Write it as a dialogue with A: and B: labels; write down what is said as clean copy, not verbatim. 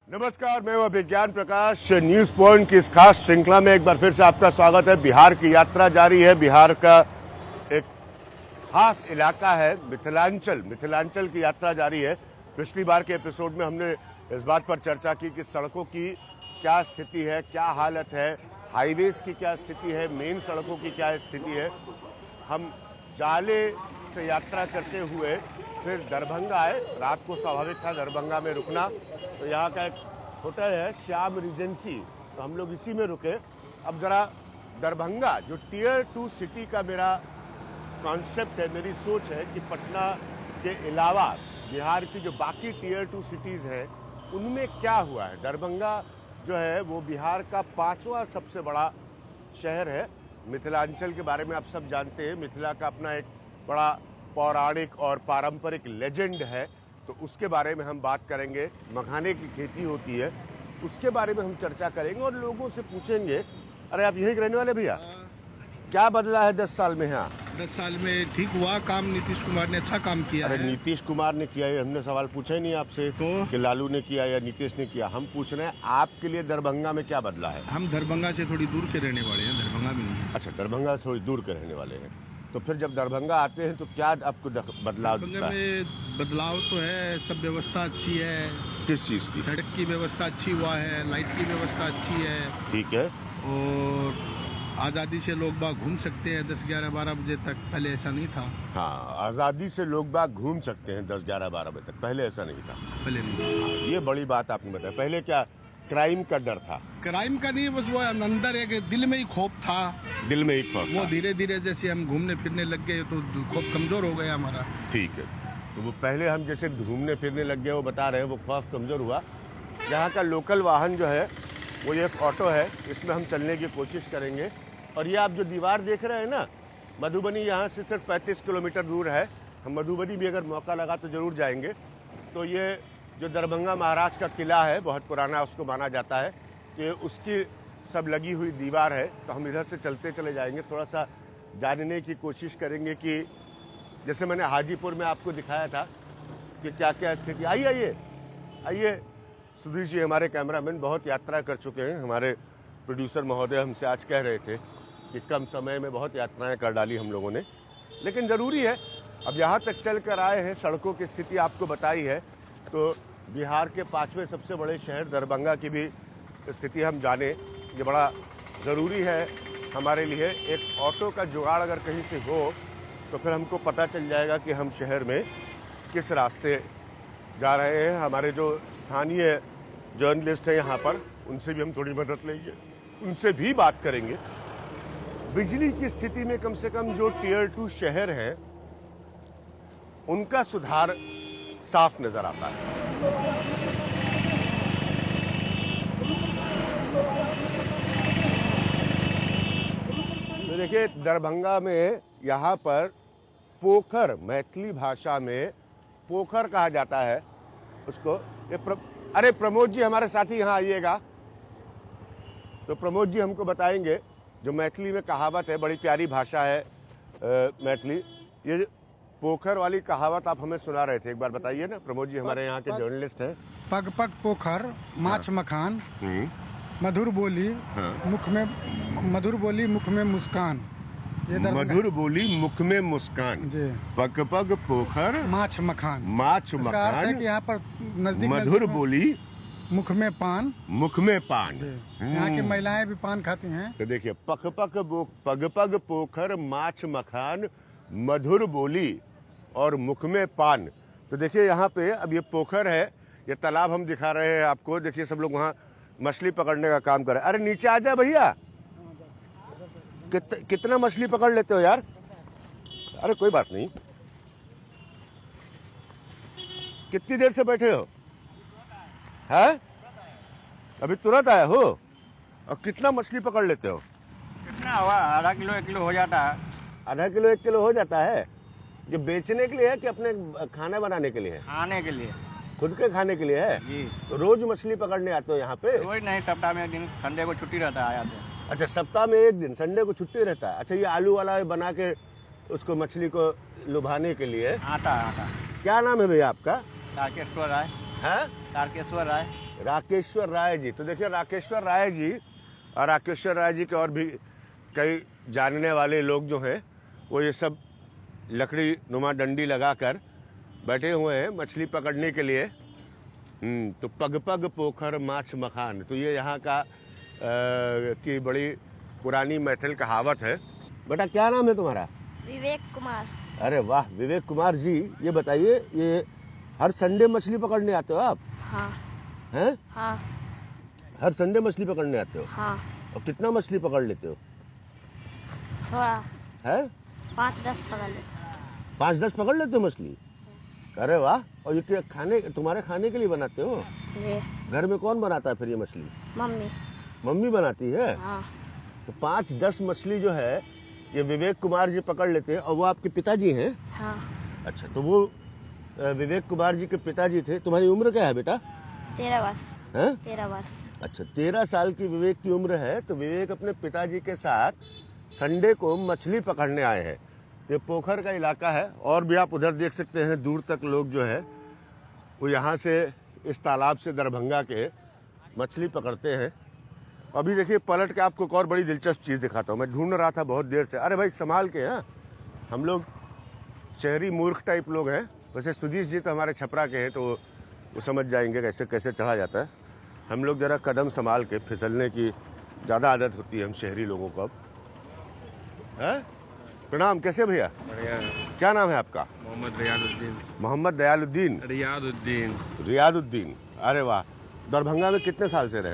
A: नमस्कार, मैं हूं विज्ञान प्रकाश। न्यूज पॉइंट की इस खास श्रृंखला में एक बार फिर से आपका स्वागत है। बिहार की यात्रा जारी है। बिहार का एक खास इलाका है मिथिलांचल। मिथिलांचल की यात्रा जारी है। पिछली बार के एपिसोड में हमने इस बात पर चर्चा की कि सड़कों की क्या स्थिति है, क्या हालत है, हाईवेज की क्या स्थिति है, मेन सड़कों की क्या स्थिति है। हम जाले से यात्रा करते हुए फिर दरभंगा आए। रात को स्वाभाविक था दरभंगा में रुकना, तो यहाँ का एक होटल है श्याम रिजेंसी, तो हम लोग इसी में रुके। अब जरा दरभंगा जो टियर 2 सिटी का मेरा कॉन्सेप्ट है, मेरी सोच है कि पटना के अलावा बिहार की जो बाकी टियर 2 सिटीज़ हैं उनमें क्या हुआ है। दरभंगा जो है वो बिहार का 5वां सबसे बड़ा शहर है। मिथिलांचल के बारे में आप सब जानते हैं। मिथिला का अपना एक बड़ा पौराणिक और पारंपरिक लेजेंड है, तो उसके बारे में हम बात करेंगे। मखाने की खेती होती है, उसके बारे में हम चर्चा करेंगे और लोगों से पूछेंगे, अरे आप यहीं के रहने वाले भैया, क्या बदला है 10 साल में यहाँ?
B: 10 साल में ठीक हुआ काम। नीतीश कुमार ने अच्छा काम किया
A: अरे
B: है।
A: नीतीश कुमार ने किया है, हमने सवाल पूछा ही नहीं आपसे
B: तो?
A: कि लालू ने किया या नीतीश ने किया। हम पूछ रहे हैं आपके लिए दरभंगा में क्या बदला है।
B: हम दरभंगा से थोड़ी दूर के रहने वाले हैं, दरभंगा में नहीं है।
A: अच्छा, दरभंगा से थोड़ी दूर के रहने वाले हैं, तो फिर जब दरभंगा आते हैं तो क्या आपको बदलाव दिखता
B: दरभंगा
A: है?
B: में बदलाव तो है, सब व्यवस्था अच्छी है।
A: किस चीज की?
B: सड़क की व्यवस्था अच्छी हुआ है, लाइट की व्यवस्था अच्छी है,
A: ठीक है।
B: और आज़ादी से लोग बाग घूम सकते हैं 10, 11, 12 बजे तक। पहले ऐसा नहीं था।
A: हाँ, आजादी से लोग बाग घूम सकते हैं 10, 11, 12 बजे तक। पहले ऐसा नहीं था।
B: पहले नहीं था।
A: ये बड़ी बात आपने बताया। पहले क्या क्राइम का डर था?
B: क्राइम का नहीं, बस वो अंदर एक दिल में ही खौफ था।
A: दिल में ही खौफ
B: वो
A: था।
B: धीरे धीरे जैसे हम घूमने फिरने लग गए तो खौफ कमजोर हो गया हमारा।
A: ठीक है, तो वो पहले हम जैसे घूमने फिरने लग गए, वो बता रहे हैं वो खौफ कमजोर हुआ। यहाँ का लोकल वाहन जो है वो ये एक ऑटो है, इसमें हम चलने की कोशिश करेंगे। और ये आप जो दीवार देख रहे हैं ना, मधुबनी यहाँ से सिर्फ 35 किलोमीटर दूर है। हम मधुबनी भी अगर मौका लगा तो जरूर जाएंगे। तो ये जो दरभंगा महाराज का किला है, बहुत पुराना उसको माना जाता है, कि उसकी सब लगी हुई दीवार है। तो हम इधर से चलते चले जाएंगे, थोड़ा सा जानने की कोशिश करेंगे कि जैसे मैंने हाजीपुर में आपको दिखाया था कि क्या क्या स्थिति। आइए आइए आइए, सुधीर जी हमारे कैमरामैन बहुत यात्रा कर चुके हैं। हमारे प्रोड्यूसर महोदय हमसे आज कह रहे थे कि कम समय में बहुत यात्राएं कर डाली हम लोगों ने, लेकिन ज़रूरी है। अब यहाँ तक चल कर आए हैं, सड़कों की स्थिति आपको बताई है, तो बिहार के 5वें सबसे बड़े शहर दरभंगा की भी स्थिति हम जाने, ये बड़ा ज़रूरी है हमारे लिए। एक ऑटो का जुगाड़ अगर कहीं से हो तो फिर हमको पता चल जाएगा कि हम शहर में किस रास्ते जा रहे हैं। हमारे जो स्थानीय जर्नलिस्ट हैं यहाँ पर, उनसे भी हम थोड़ी मदद लेंगे, उनसे भी बात करेंगे। बिजली की स्थिति में कम से कम जो टियर 2 शहर हैं उनका सुधार साफ नजर आता है। तो देखिए दरभंगा में यहाँ पर पोखर, मैथिली भाषा में पोखर कहा जाता है उसको। अरे प्रमोद जी हमारे साथी यहाँ आइएगा। तो प्रमोद जी हमको बताएंगे, जो मैथिली में कहावत है, बड़ी प्यारी भाषा है मैथिली। ये पोखर वाली कहावत आप हमें सुना रहे थे, एक बार बताइए ना। प्रमोद जी हमारे यहाँ के जर्नलिस्ट हैं।
C: पग पग पोखर माछ मखान, मधुर बोली मुख में, मधुर बोली मुख में मुस्कान। ये
A: मधुर बोली मुख में मुस्कान
C: जी।
A: पग पग पोखर
C: माछ मखान,
A: माछ
C: इसका अर्थ है
A: मखान।
C: कि यहाँ पर नजदीक
A: मधुर बोली
C: मुख में पान।
A: मुख में पान।
C: यहाँ की महिलाएं भी पान खाती हैं।
A: तो देखिए पग पग पोखर माछ मखान, मधुर बोली और मुख में पान। तो देखिए यहाँ पे अब ये पोखर है, ये तालाब हम दिखा रहे हैं आपको। देखिए सब लोग वहाँ मछली पकड़ने का काम कर रहे हैं। अरे नीचे आ जा भैया, कितना मछली पकड़ लेते हो यार? अरे कोई बात नहीं। कितनी देर से बैठे हो? है अभी तुरंत आए हो? और कितना मछली पकड़ लेते हो?
D: कितना हुआ? आधा किलो 1 किलो हो जाता है।
A: आधा किलो 1 किलो हो जाता है। ये बेचने के लिए है कि अपने खाना बनाने के लिए है?
D: खाने के लिए,
A: खुद के खाने के लिए है।
D: जी।
A: तो रोज मछली पकड़ने आते हो यहाँ पे?
D: रोज नहीं, सप्ताह में 1 दिन, संडे को छुट्टी रहता है आते हैं।
A: अच्छा, सप्ताह में 1 दिन, संडे को छुट्टी रहता है। अच्छा, ये आलू वाला बना के उसको मछली को लुभाने के लिए
D: आता।
A: क्या नाम है भैया आपका?
D: तारकेश्वर राय।
A: है
D: तारकेश्वर राय।
A: राकेश्वर राय जी। तो देखिए राकेश्वर राय जी और राकेश्वर राय जी के और भी कई जानने वाले लोग जो हैं वो ये सब लकड़ी नुमा डंडी लगाकर बैठे हुए हैं मछली पकड़ने के लिए। तो पग पग पोखर माछ मखान, तो ये यहाँ का की बड़ी पुरानी मैथिल कहावत है। बेटा क्या नाम है तुम्हारा?
E: विवेक कुमार।
A: अरे वाह विवेक कुमार जी, ये बताइए ये हर संडे मछली पकड़ने आते हो आप?
E: हाँ।
A: हैं?
E: हाँ।
A: हर संडे मछली पकड़ने आते हो?
E: हाँ।
A: और कितना मछली पकड़ लेते हो?
E: थोड़ा
A: है
E: 5-10 पकड़ ले।
A: 5-10 पकड़ लेते हो मछली? अरे वाह। और ये क्या खाने, तुम्हारे खाने के लिए बनाते हो?
E: जी।
A: घर में कौन बनाता है फिर ये मछली?
E: मम्मी।
A: मम्मी बनाती है?
E: हाँ।
A: तो 5-10 मछली जो है ये विवेक कुमार जी पकड़ लेते हैं। और वो आपके पिताजी हैं?
E: हाँ।
A: अच्छा, तो वो विवेक कुमार जी के पिताजी थे। तुम्हारी उम्र क्या है बेटा?
E: 13 वर्ष।
A: हैं?
E: 13 वर्ष।
A: अच्छा, 13 साल की विवेक की उम्र है। तो विवेक अपने पिताजी के साथ संडे को मछली पकड़ने आए हैं। ये पोखर का इलाका है और भी आप उधर देख सकते हैं दूर तक लोग जो है वो यहाँ से इस तालाब से दरभंगा के मछली पकड़ते हैं। अभी देखिए पलट के आपको एक और बड़ी दिलचस्प चीज़ दिखाता हूँ। मैं ढूंढ रहा था बहुत देर से। अरे भाई संभाल के। हैं हम लोग शहरी मूर्ख टाइप लोग हैं। वैसे सुधीश जी तो हमारे छपरा के हैं तो वो समझ जाएंगे कैसे कैसे चढ़ा जाता है। हम लोग ज़रा कदम संभाल के, फिसलने की ज़्यादा आदत होती है हम शहरी लोगों को। अब है? प्रणाम, कैसे भैया?
F: बढ़िया।
A: क्या नाम है आपका?
F: मोहम्मद रियादुद्दीन।
A: मोहम्मद दयालुद्दीन।
F: रियादुद्दीन।
A: रियादुद्दीन। अरे वाह। दरभंगा में कितने साल से रहे?